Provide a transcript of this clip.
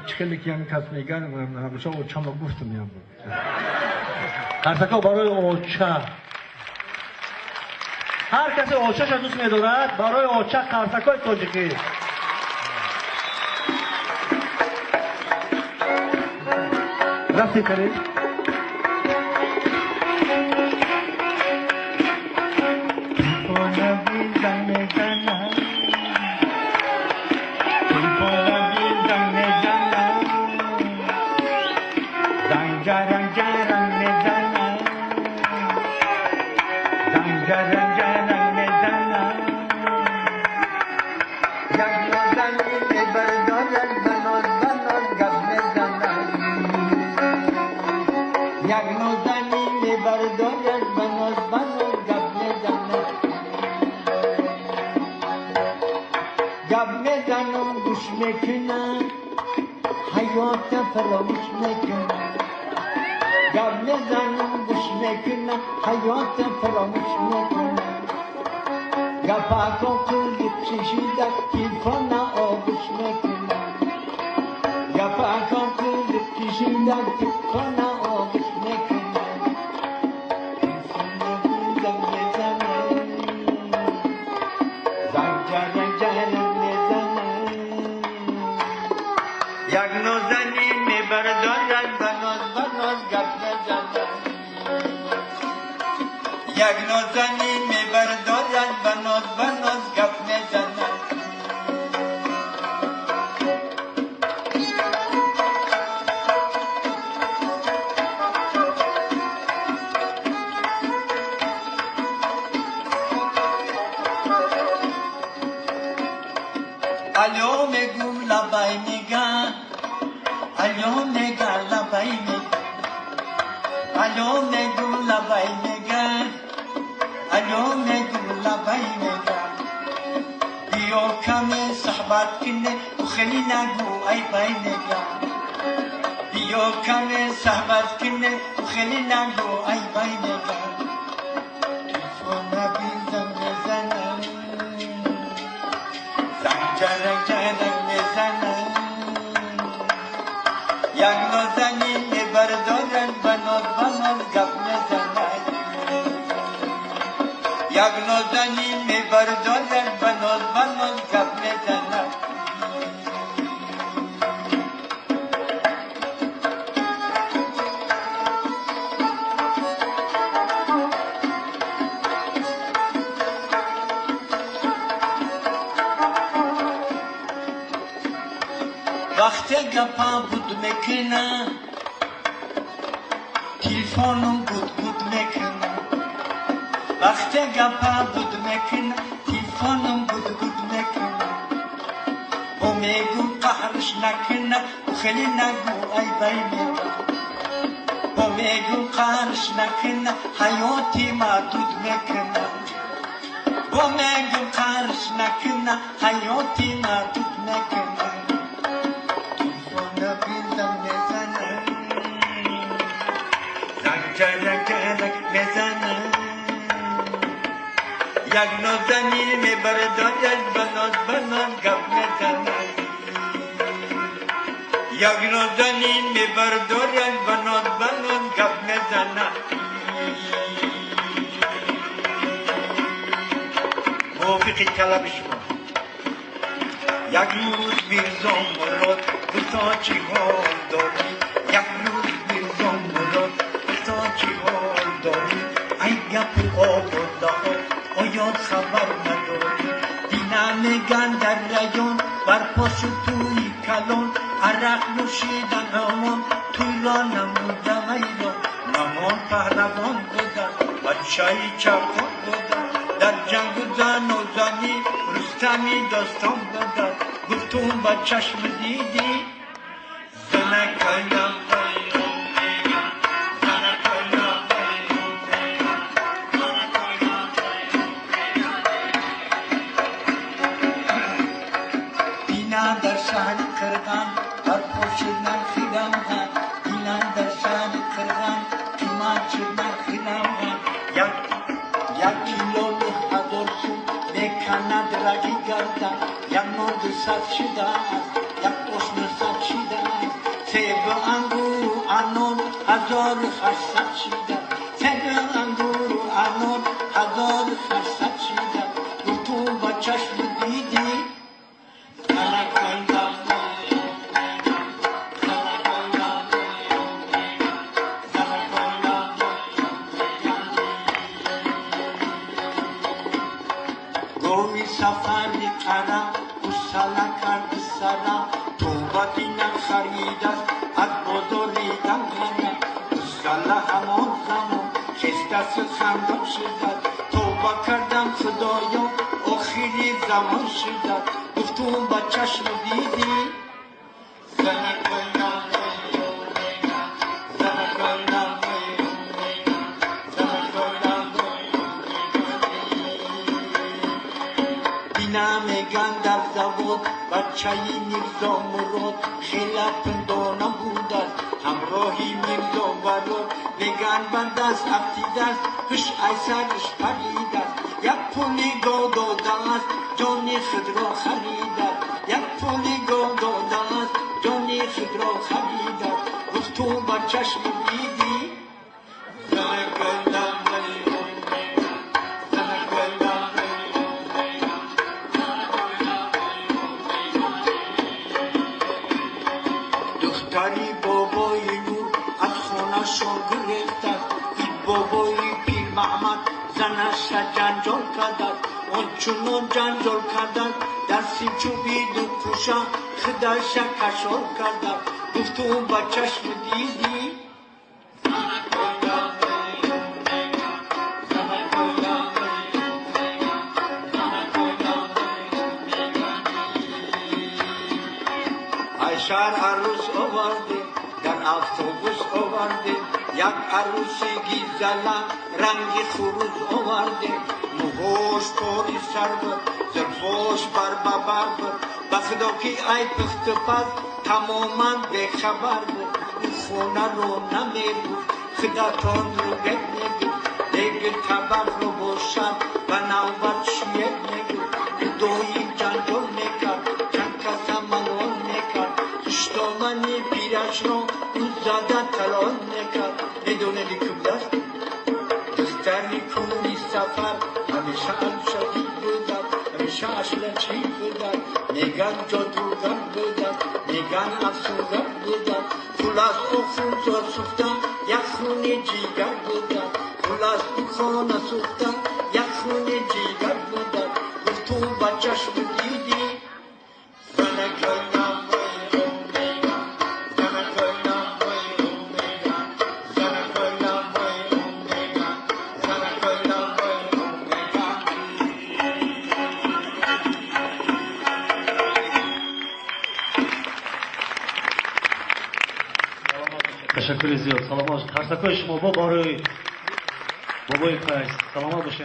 چخیلی که هم کس میگن همیشه اوچه ما گفتم هم بود قرصکا برای اوچه هر کسی اوچه شد دوست میدارد برای اوچه قرصکای تاجیکی رفتی کنید حیات فراموش میکنه گب میزنم گوش میکنه حیات فراموش میکنه گپا کن کشیده تیفان آغوش میکنه گپا کن کشیده تیفان آغوش میکنه تیفان بودم میزنه زنگ جرم میزنه یک نوزنی میبردارد بناز گپ میزند یک نوزنی میبردارد بناز گپ میزند الو میگم لبای میگن الو میگن لبای میگن الو میگم لبای میگن الو میگم لبای میگن بیا کمی صحبت کنه و خیلی نگو ای بای میگن بیا کمی صحبت کنه و خیلی نگو ای بای میگن تیفون بیزن میزنم زنگ جرک میزنم یک نوزنی میبردارن بناز گپ میزنن یک نوزنی میبردارن بناز گپ میزنن وقتی گپا بود میکنه تلفنم بود میکنه وقتی گپا بود میکنه تلفنم بود میکنه و میگو قهرش نکنه و خیلی نگو ای بای میگه و میگو قهرش نکنه حیاتی محدود میکنه و میگو قهرش نکنه حیاتی محدود میکنه جرک میزنه یک نوزنی میبردارد بناز گپ میزنه یک نوزنی میبردارد بناز گپ میزنه موفقی طلب شما یک روز میرزم مراد بسا چی حال داری یک روز میرزم مراد چی حال داری ای گپ آورده ها آیا خبر نداری دینا میگن در ریان بر پاس توی کلان عرق نوشیدن همان توی را نمودم ای را نمان پهلوان بودن بچه چپان بودن در جنگ و زن و زنی رستمی داستان بودن گفتم با چشم دیدی زنکایم در شهر کرغان بر پشت نخیرم هم اینا در شهر کرغان کماچ نخیرم هم یک کیلو هزار سو بکند رگی گردن یک نود صد شده یک قشن صد شده هزار خرصد چیدم سر انگور و انار هزار خرصد چیدم گفت تو با چشم دیدی گوی سفری قرم گسله کرد سرم تو با دینم خرید است از بزرگیدم غنم گسله همان زمان خسته خندان شدد توبه کردم خدایا آخری زمان شدد گفت تو با چشم دیدی میگن در زبان بچه میرزا مراد خیلی پندانم بود است همراهی میرزا وراد میگن بند است افتید است پیش ایسرش پرید است یک پولی گاه داده است جانی خود را خرید است یک پولی گاه داده است جانی خود را خرید است گفت تو با چشم دیدی دختری بابای نور از خانه شان گرفتد این بابای پیر محمد زنش جنجال کردد آنچنان جنجال کردد در سیمچوبی دو پوشه خودش کشال کردد گفت تو با چشم دیدی شهر عروس آورده در اتوبوس آورده یک عروسی گیزله رنگ خروس آورده موهاش پاری سر بود زلفاش بر ببر بود به خدا که ای پخت پس تماما بخبر بود این خونه رو نمی بود خداتان رو گد نگید دیگه تبر رو باشد و نوبت شوید نگید دوی جنجال نکرد چند کس ملال نکرد دامنی پیرش را او زده تلال نکرد میدونه کم دست دختری کنونی سفر همیشه شدید بودد همیشه اشلچی بودد میگن جادوگر بودد میگن افسونگر بودد خلاص او خون سوختن یک خون جیگر بودد خلاص او خانه سوختن یک خون جیگر بودد گفت تو با چشم دیدی تشکر زیاد. سلامات. هر سکای شما با بابای قیس. سلامات باشین.